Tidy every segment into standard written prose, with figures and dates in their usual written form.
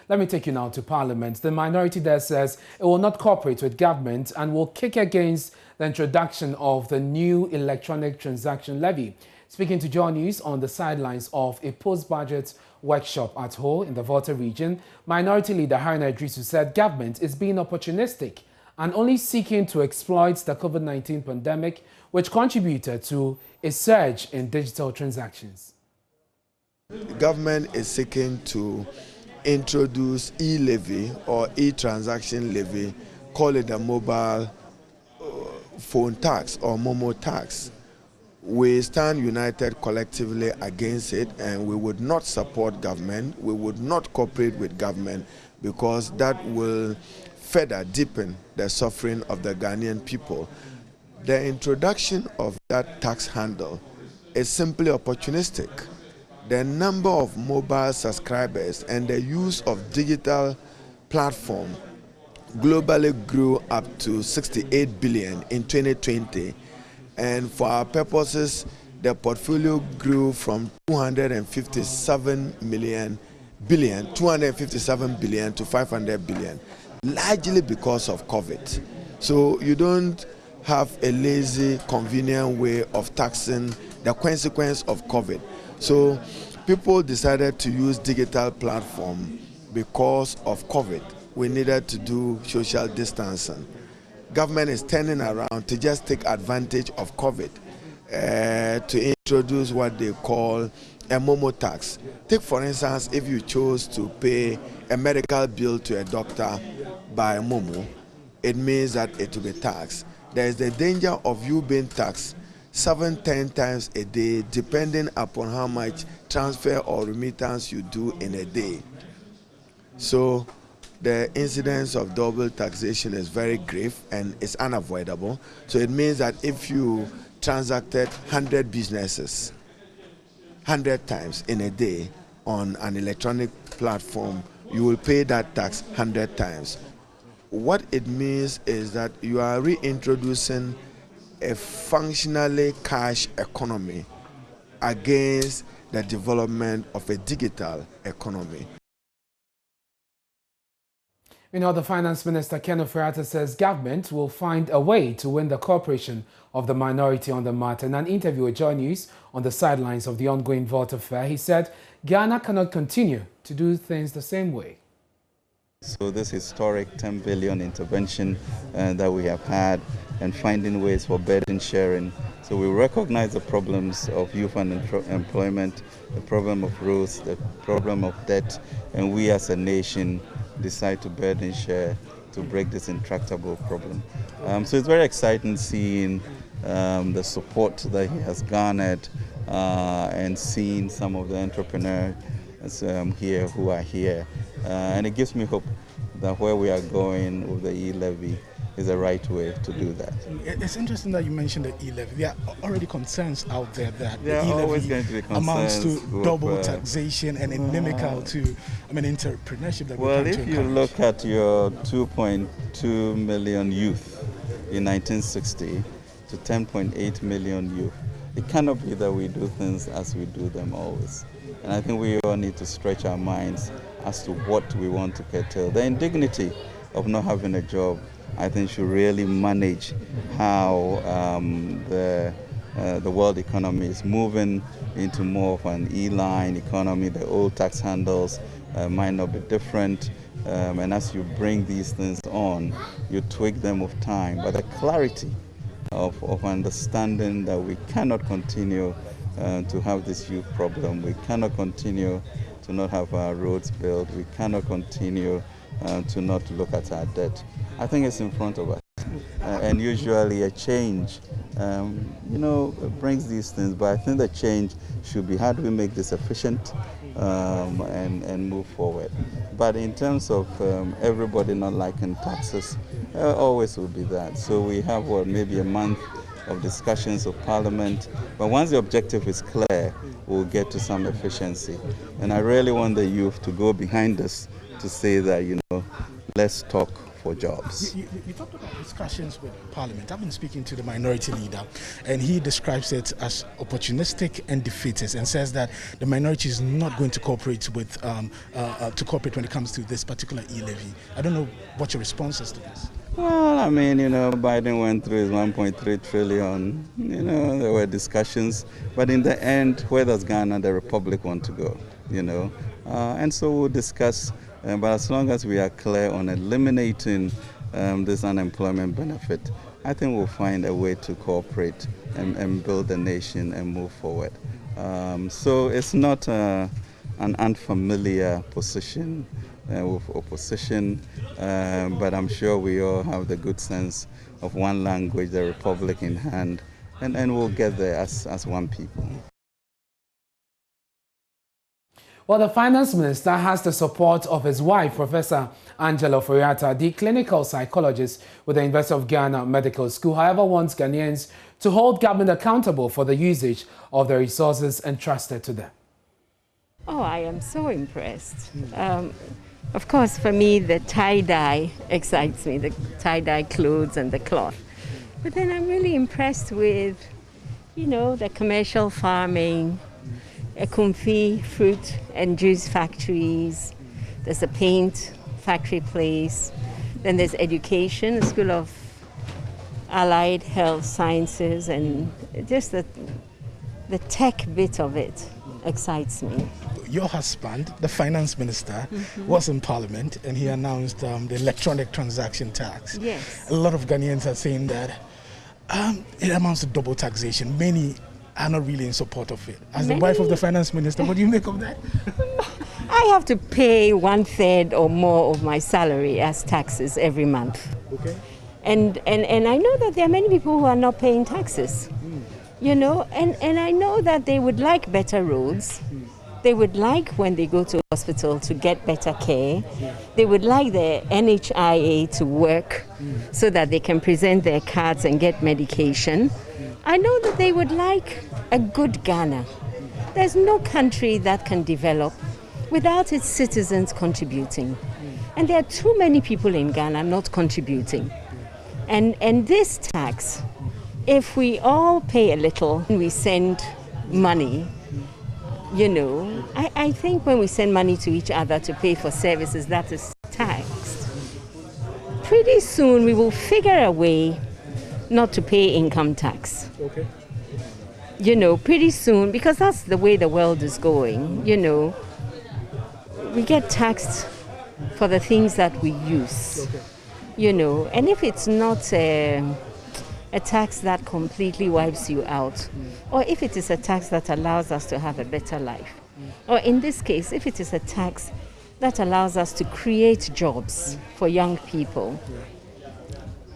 Let me take you now to Parliament. The minority there says it will not cooperate with government and will kick against the introduction of the new electronic transaction levy. Speaking to JoyNews on the sidelines of a post-budget workshop at Ho in the Volta region, Minority Leader Haruna Idrisu said government is being opportunistic and only seeking to exploit the COVID-19 pandemic, which contributed to a surge in digital transactions. The government is seeking to introduce e-levy or e-transaction levy, call it a mobile phone tax or Momo tax. We stand united collectively against it, and we would not support government. We would not cooperate with government because that will further deepen the suffering of the Ghanaian people. The introduction of that tax handle is simply opportunistic. The number of mobile subscribers and the use of digital platform globally grew up to 68 billion in 2020. And for our purposes, the portfolio grew from 257 billion to 500 billion, largely because of COVID. So you don't have a lazy, convenient way of taxing the consequence of COVID. So people decided to use digital platform because of COVID. We needed to do social distancing. Government is turning around to just take advantage of COVID to introduce what they call a Momo tax. Take for instance, if you chose to pay a medical bill to a doctor by Momo, it means that it will be taxed. There is the danger of you being taxed 7-10 times a day, depending upon how much transfer or remittance you do in a day. So the incidence of double taxation is very grave and it's unavoidable. So it means that if you transacted 100 businesses 100 times in a day on an electronic platform, you will pay that tax 100 times. What it means is that you are reintroducing a functionally cash economy against the development of a digital economy. You know, the Finance Minister, Ken Ofori-Atta, says government will find a way to win the cooperation of the minority on the matter. In an interview with JoyNews on the sidelines of the ongoing Volta Fair, he said Ghana cannot continue to do things the same way. So this historic 10 billion intervention that we have had and finding ways for burden sharing. So we recognize the problems of youth unemployment, the problem of roads, the problem of debt, and we as a nation decide to burden share to break this intractable problem. So it's very exciting seeing the support that he has garnered and seeing some of the entrepreneurs here who are here. And it gives me hope that where we are going with the e-levy is the right way to do that. It's interesting that you mentioned the e-levy. There are already concerns out there that the e-levy amounts to double taxation and inimical to entrepreneurship. That well, if you look at your 2.2 million youth in 1960 to 10.8 million youth, it cannot be that we do things as we do them always. And I think we all need to stretch our minds as to what we want to curtail. The indignity of not having a job, I think, should really manage how the world economy is moving into more of an e-line economy. The old tax handles might not be different. And as you bring these things on, you tweak them with time. But the clarity of understanding that we cannot continue to have this youth problem. We cannot continue to not have our roads built. We cannot continue to not look at our debt. I think it's in front of us. And usually a change, brings these things. But I think the change should be how do we make this efficient and move forward. But in terms of everybody not liking taxes, always will be that. So we have, maybe a month of discussions of Parliament. But once the objective is clear, we'll get to some efficiency. And I really want the youth to go behind us to say that, let's talk for jobs. You talked about discussions with Parliament. I've been speaking to the minority leader, and he describes it as opportunistic and defeatist, and says that the minority is not going to cooperate with when it comes to this particular e-levy. I don't know what your response is to this. Well, I mean, Biden went through his 1.3 trillion. There were discussions, but in the end, where does Ghana, the Republic, want to go? And so we'll discuss. But as long as we are clear on eliminating this unemployment benefit, I think we'll find a way to cooperate and build the nation and move forward. So it's not an unfamiliar position with opposition, but I'm sure we all have the good sense of one language, the Republic in hand, and we'll get there as one people. Well, the finance minister has the support of his wife, Professor Angela Foriata, the clinical psychologist with the University of Ghana Medical School, however, wants Ghanaians to hold government accountable for the usage of the resources entrusted to them. Oh, I am so impressed. Of course, for me, the tie-dye excites me, the tie-dye clothes and the cloth. But then I'm really impressed with, the commercial farming, Kumfi fruit and juice factories, there's a paint factory place, then there's education, a school of allied health sciences, and just the tech bit of it excites me. Your husband, the finance minister, was in Parliament, and he announced the electronic transaction tax. Yes. A lot of Ghanaians are saying that it amounts to double taxation. Many are not really in support of it. As the wife of the finance minister, what do you make of that? I have to pay 1/3 or more of my salary as taxes every month. Okay. And I know that there are many people who are not paying taxes. And I know that they would like better roads. They would like, when they go to hospital, to get better care. They would like their NHIA to work so that they can present their cards and get medication. I know that they would like a good Ghana. There's no country that can develop without its citizens contributing. And there are too many people in Ghana not contributing. And this tax, if we all pay a little and we send money, I think when we send money to each other to pay for services that is taxed, pretty soon we will figure a way not to pay income tax. Okay. Pretty soon, because that's the way the world is going, we get taxed for the things that we use. Okay. And if it's not a tax that completely wipes you out, or if it is a tax that allows us to have a better life, or in this case, if it is a tax that allows us to create jobs for young people,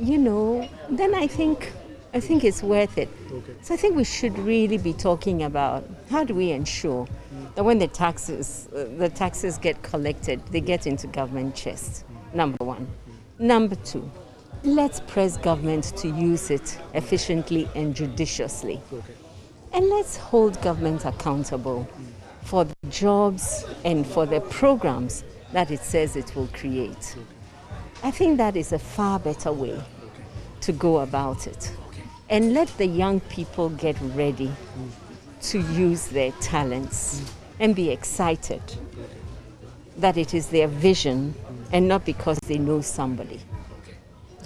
then I think it's worth it. Okay. So I think we should really be talking about how do we ensure that when the taxes get collected, they get into government chest, number one. Number two, let's press government to use it efficiently and judiciously. Okay. And let's hold government accountable for the jobs and for the programs that it says it will create. I think that is a far better way to go about it. And let the young people get ready to use their talents and be excited that it is their vision and not because they know somebody.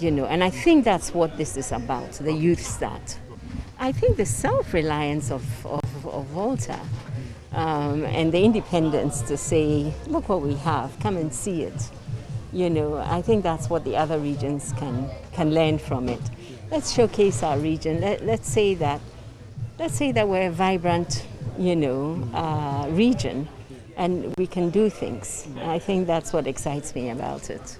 And I think that's what this is about, the youth start. I think the self-reliance of Volta and the independence to say, look what we have, come and see it. I think that's what the other regions can learn from it. Let's showcase our region. Let's say that we're a vibrant, region, and we can do things. I think that's what excites me about it.